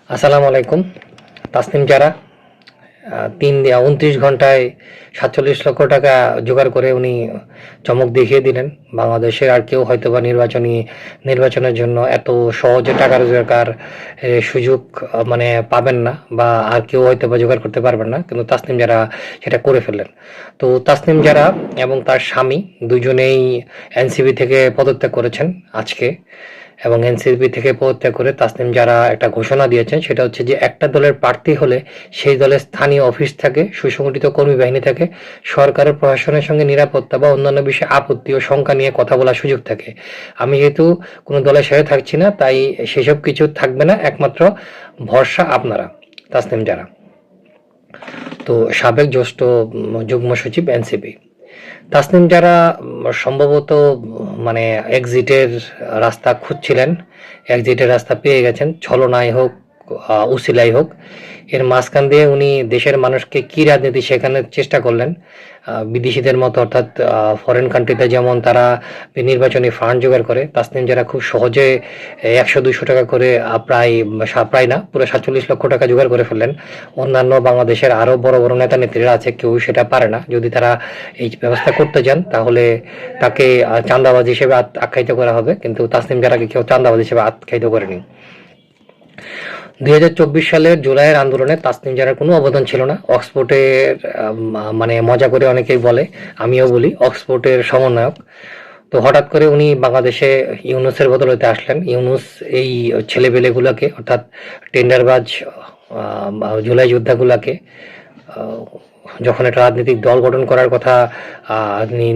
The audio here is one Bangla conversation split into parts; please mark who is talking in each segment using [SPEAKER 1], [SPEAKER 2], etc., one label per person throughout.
[SPEAKER 1] আসসালামু আলাইকুম। তাসনিম যারা 29 ঘন্টায় ৪৭ লক্ষ টাকা জোগাড় করে উনি চমক দেখিয়ে দিলেন। বাংলাদেশের আর কেউ হয়তোবা নির্বাচনের জন্য এত সহজে টাকা রোজগার সুযোগ মানে পাবেন না, বা আর কেউ হয়তোবা জোগাড় করতে পারবেন না, কিন্তু তাসনিম যারা সেটা করে ফেললেন। তো তাসনিম যারা এবং তার স্বামী দুজনেই এনসিপি থেকে পদত্যাগ করেছেন আজকে, এবং এনসিপি থেকে পদত্যাগ করে তাসনিম যারা একটা ঘোষণা দিয়েছেন, সেটা হচ্ছে যে একটা দলের প্রার্থী হলে সেই দলের স্থানীয় অফিস থাকে, সুসংগঠিত কর্মী বাহিনী থাকে, সরকারের প্রশাসনের সঙ্গে নিরাপত্তা বা অন্যান্য বিষয়ে আপত্তি ও শঙ্কা নিয়ে কথা বলার সুযোগ থাকে। আমি যেহেতু কোনো দলের সাথে থাকছি না, তাই সেসব কিছু থাকবে না, একমাত্র ভরসা আপনারা। তাসনিম যারা তো সাবেক জ্যেষ্ঠ যুগ্ম সচিব এনসিপি। তাসনিম যারা সম্ভবত মানে এক্সিটের রাস্তা খুঁজছিলেন, এক্সিটের রাস্তা পেয়ে গেছেন, ছলনায় হোক উসিলাই হোক। এর মাঝখান দিয়ে উনি দেশের মানুষকে কি রাজনীতি শেখানোর চেষ্টা করলেন, বিদেশিদের মতো, অর্থাৎ ফরেন কান্ট্রিতে যেমন তারা নির্বাচনী ফান্ড জোগাড় করে, তাসনিম যারা খুব সহজে 100-200 টাকা করে প্রায় না, পুরো 47 লক্ষ টাকা জোগাড় করে ফেললেন। অন্যান্য বাংলাদেশের আরও বড় বড় নেতা নেত্রীরা আছে, কেউ সেটা পারে না। যদি তারা এই ব্যবস্থা করতে যান তাহলে তাকে চাঁদাবাজ হিসেবে আখ্যায়িত করা হবে, কিন্তু তাসনিম যারাকে কেউ চাঁদাবাজ হিসেবে আখ্যায়িত করেনি। 2024 সালের জুলাইয়ের আন্দোলনে তাসনিম জারার কোনো অবদান ছিল না। অক্সফোর্ডের মানে মজা করে অনেকেই বলে, আমিও বলি, অক্সফোর্ডের সমন্বয়ক। তো হঠাৎ করে উনি বাংলাদেশে ইউনুসের বদলতে আসলেন। ইউনুস এই ছেলেপেলেগুলোকে, অর্থাৎ টেন্ডারবাজ জুলাই যোদ্ধাগুলাকে যখন একটা রাজনৈতিক দল গঠন করার কথা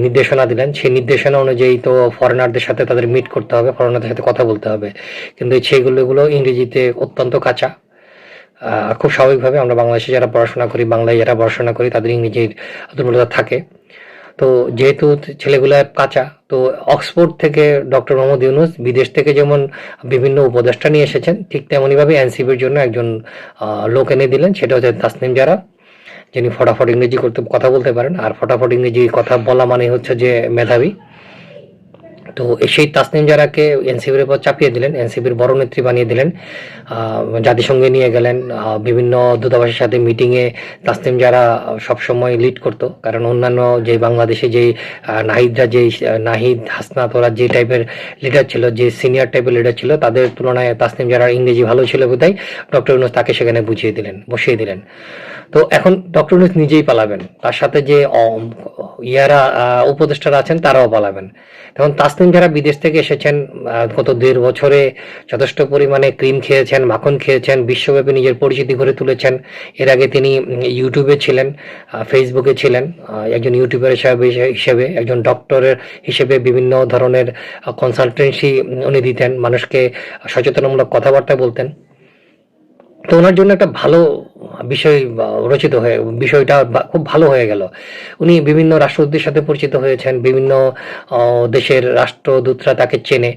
[SPEAKER 1] নির্দেশনা দিলেন, সেই নির্দেশনা অনুযায়ী তো ফরেনারদের সাথে তাদের মিট করতে হবে, ফরেনারদের সাথে কথা বলতে হবে, কিন্তু সেগুলো ইংরেজিতে অত্যন্ত কাঁচা। খুব স্বাভাবিকভাবে আমরা বাংলাদেশে যারা পড়াশোনা করি, বাংলায় যারা পড়াশোনা করি, তাদের ইংরেজির দুর্বলতা থাকে। তো যেহেতু ছেলেগুলো কাঁচা, তো অক্সফোর্ড থেকে ডক্টর মোহাম্মদ ইউনুস বিদেশ থেকে যেমন বিভিন্ন উপদেষ্টা নিয়ে এসেছেন, ঠিক তেমনইভাবে এনসিপির জন্য একজন লোক এনে দিলেন, সেটা হচ্ছে তাসনিম যারা, যিনি ফটাফট ইংরেজি কথা বলতে পারেন। আর ফটাফট ইংরেজি কথা বলা মানে হচ্ছে যে মেধাবী। তো সেই তাসনিম জারাকে এনসিপির উপর চাপিয়ে দিলেন, এনসিপির বড় নেত্রী বানিয়ে দিলেন, জাতিসংঘে নিয়ে গেলেন, বিভিন্ন দূতাবাসের সাথে মিটিংয়ে তাসনিম জারা সবসময় লিড করতো, কারণ অন্যান্য যে বাংলাদেশে যে নাহিদ হাসনাত ওরা যে টাইপের লিডার ছিল, যে সিনিয়র টাইপের লিডার ছিল, তাদের তুলনায় তাসনিম জারার ইংরেজি ভালো ছিল বোধহয়। ডক্টর ইউনুস তাকে সেখানে বসিয়ে দিলেন। তো এখন ডক্টর ইউনুস নিজেই পালাবেন, তার সাথে যে উপদেষ্টারা আছেন তারাও পালাবেন। তখন তাসনিম যারা বিদেশ থেকে এসেছেন, গত 1.5 বছরে যথেষ্ট পরিমাণে ক্রিম খেয়েছেন, মাখন খেয়েছেন, বিশ্বব্যাপী নিজের পরিচিতি গড়ে তুলেছেন। এর আগে তিনি ইউটিউবে ছিলেন, ফেসবুকে ছিলেন, একজন ইউটিউবার হিসেবে, একজন ডক্টরের হিসেবে বিভিন্ন ধরনের কনসালটেন্সি উনি দিতেন, মানুষকে সচেতনমূলক কথাবার্তা বলতেন। তো ওনার জন্য একটা ভালো বিষয় বিষয়টা খুব ভালো হয়ে গেল। উনি বিভিন্ন রাষ্ট্রদূতের সাথে পরিচিত হয়েছেন, বিভিন্ন দেশের রাষ্ট্রদূতরা তাকে চেনে,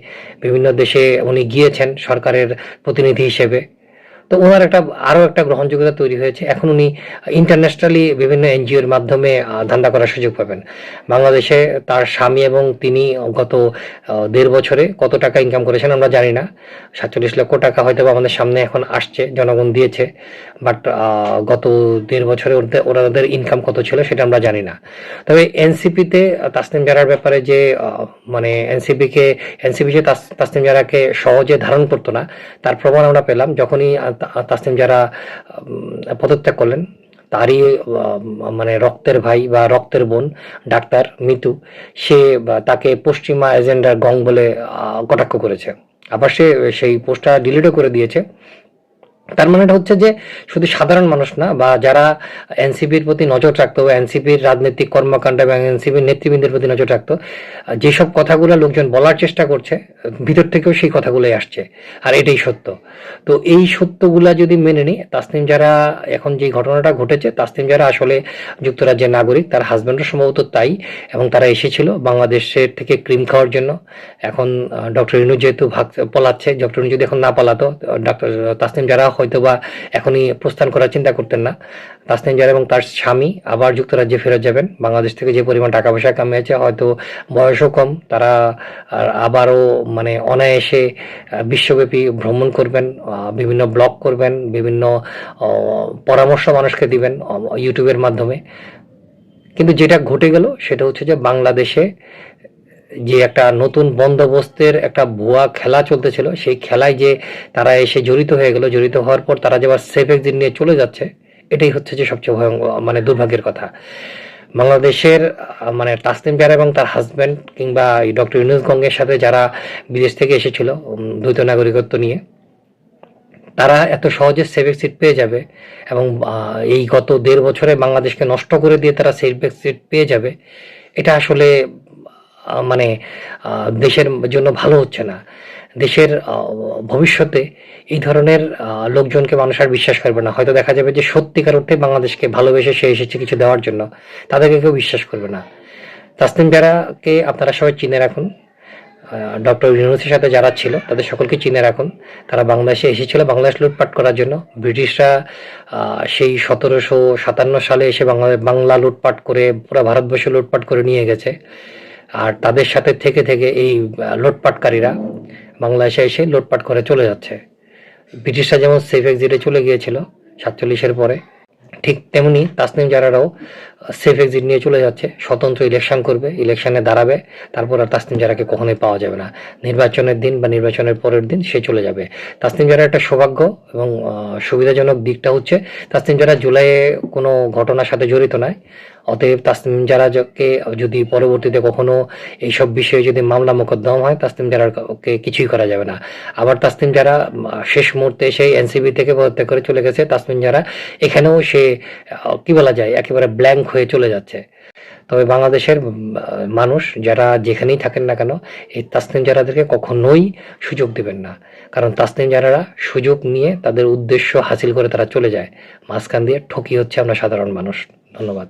[SPEAKER 1] বিভিন্ন দেশে উনি গিয়েছেন সরকারের প্রতিনিধি হিসেবে। তো ওনার আরও একটা গ্রহণযোগ্যতা তৈরি হয়েছে। এখন উনি ইন্টারন্যাশনালি বিভিন্ন এনজিওর মাধ্যমে ধান্দা করার সুযোগ পাবেন। বাংলাদেশে তার স্বামী এবং তিনি গত 1.5 বছরে কত টাকা ইনকাম করেছেন আমরা জানি না। 47 লক্ষ টাকা হয়তো আমাদের সামনে এখন আসছে, জনগণ দিয়েছে, বাট গত 1.5 বছরে ওদের ইনকাম কত ছিল সেটা আমরা জানি না। তবে এনসিপিতে তাসনিম জারার ব্যাপারে যে মানে এনসিপি যে তাসনিম জারাকে সহজে ধারণ করতো না, তার প্রমাণ আমরা পেলাম যখনই তাসনিম যারা পদত্যাগ করলেন। তারই মানে রক্তের ভাই বা রক্তের বোন ডাক্তার মিতু, সে তাকে পশ্চিমা এজেন্ডার গং বলে কটাক্ষ করেছে, আবার সেই পোস্টটা ডিলিটও করে দিয়েছে। তার মানে হচ্ছে যে শুধু সাধারণ মানুষ না, বা যারা এনসিপির প্রতি নজর রাখতো, এনসিপির রাজনৈতিক কর্মকাণ্ড এবং এনসিপির নেতৃবৃন্দের প্রতি নজর রাখতো, যেসব কথাগুলো লোকজন বলার চেষ্টা করছে, ভিতর থেকেও সেই কথাগুলোই আসছে, আর এটাই সত্য। তো এই সত্যগুলা যদি মেনে নিই, তাসনিম যারা এখন যে ঘটনাটা ঘটেছে, তাসনিম যারা আসলে যুক্তরাজ্যের নাগরিক, তার হাজব্যান্ডও সম্ভবত তাই, এবং তারা এসেছিল বাংলাদেশের থেকে ক্রিম খাওয়ার জন্য। এখন ডক্টর ইনু যেহেতু পলাচ্ছে, ডক্টর ইনু যদি এখন না পালাতো, তাসনিম যারা হয়তোবা এখনই প্রস্থান করার চিন্তা করতেন না। তাসনিম জারা এবং তার স্বামী আবার যুক্তরাজ্যে ফেরত যাবেন। বাংলাদেশ থেকে যে পরিমাণ টাকা পয়সা কামিয়েছে, হয়তো বয়সও কম, তারা আবারও মানে অনায়াসে বিশ্বব্যাপী ভ্রমণ করবেন, বিভিন্ন ব্লগ করবেন, বিভিন্ন পরামর্শ মানুষকে দিবেন ইউটিউবের মাধ্যমে। কিন্তু যেটা ঘটে গেল সেটা হচ্ছে যে বাংলাদেশে যে একটা নতুন বন্দোবস্তের একটা ভুয়া খেলা চলতেছিল, সেই খেলায় যে তারা এসে জড়িত হয়ে গেল, জড়িত হওয়ার পর তারা যে আবার সেফ এক্সিট নিয়ে চলে যাচ্ছে, এটাই হচ্ছে যে সবচেয়ে মানে দুর্ভাগ্যের কথা। বাংলাদেশের মানে তাসনিম জারা এবং তার হাজব্যান্ড কিংবা ডক্টর ইউনূস গঙ্গের সাথে যারা বিদেশ থেকে এসেছিল দ্বৈত নাগরিকত্ব নিয়ে, তারা এত সহজে সেফ এক্সিট পেয়ে যাবে এবং এই গত 1.5 বছরে বাংলাদেশকে নষ্ট করে দিয়ে তারা সেফ এক্সিট পেয়ে যাবে, এটা আসলে মানে দেশের জন্য ভালো হচ্ছে না। দেশের ভবিষ্যতে এই ধরনের লোকজনকে মানুষ আর বিশ্বাস করবে না। হয়তো দেখা যাবে যে সত্যিকার অর্থে বাংলাদেশকে ভালোবেসে সে এসেছে কিছু দেওয়ার জন্য, তাদেরকে কেউ বিশ্বাস করবে না। তাসনিম জারাকে আপনারা সবাই চিনে রাখুন। ডক্টর ইউনূসের সাথে যারা ছিল তাদের সকলকে চিনে রাখুন। তারা বাংলাদেশে এসেছিল বাংলাদেশ লুটপাট করার জন্য। ব্রিটিশরা সেই 1757 সালে এসে বাংলা লুটপাট করে পুরো ভারতবর্ষ লুটপাট করে নিয়ে গেছে। আর তাদের সাথে থেকে থেকে এই লুটপাটকারীরা বাংলাদেশে এসে লুটপাট করে চলে যাচ্ছে। ব্রিটিশরা যেমন সেফ এক্সিটে চলে গিয়েছিল 47-এর পরে, ঠিক তেমনি তাসনিম জারারাও সেফ এক্সিট নিয়ে চলে যাচ্ছে। স্বতন্ত্র ইলেকশন করবে, ইলেকশনে দাঁড়াবে, তারপর আর তাসনিম জারাকে কখনোই পাওয়া যাবে না। নির্বাচনের দিন বা নির্বাচনের পরের দিন সে চলে যাবে। তাসনিম জারার একটা সৌভাগ্য এবং সুবিধাজনক দিকটা হচ্ছে তাসনিম জারা জুলাইয়ে কোনো ঘটনার সাথে জড়িত নয়। অতএব তাসনিম জারাকে যদি পরবর্তীতে কখনো এইসব বিষয়ে যদি মামলা মোকদ্দমা হয়, তাসনিম জারাকে কিছুই করা যাবে না। আবার তাসনিম জারা শেষ মুহূর্তে সেই এনসিপি থেকে পদত্যাগ করে চলে গেছে। তাসনিম জারা এখানেও সে কি বলা যায় একেবারে ব্ল্যাঙ্ক হয়ে চলে যাচ্ছে। তবে বাংলাদেশের মানুষ যারা যেখানেই থাকেন না কেন, এই তাসনিম জারাদেরকে কখনোই সুযোগ দেবেন না। কারণ তাসনিম জারারা সুযোগ নিয়ে তাদের উদ্দেশ্য হাসিল করে তারা চলে যায়, মাঝখান দিয়ে ঠকি হচ্ছে আমরা সাধারণ মানুষ। ধন্যবাদ।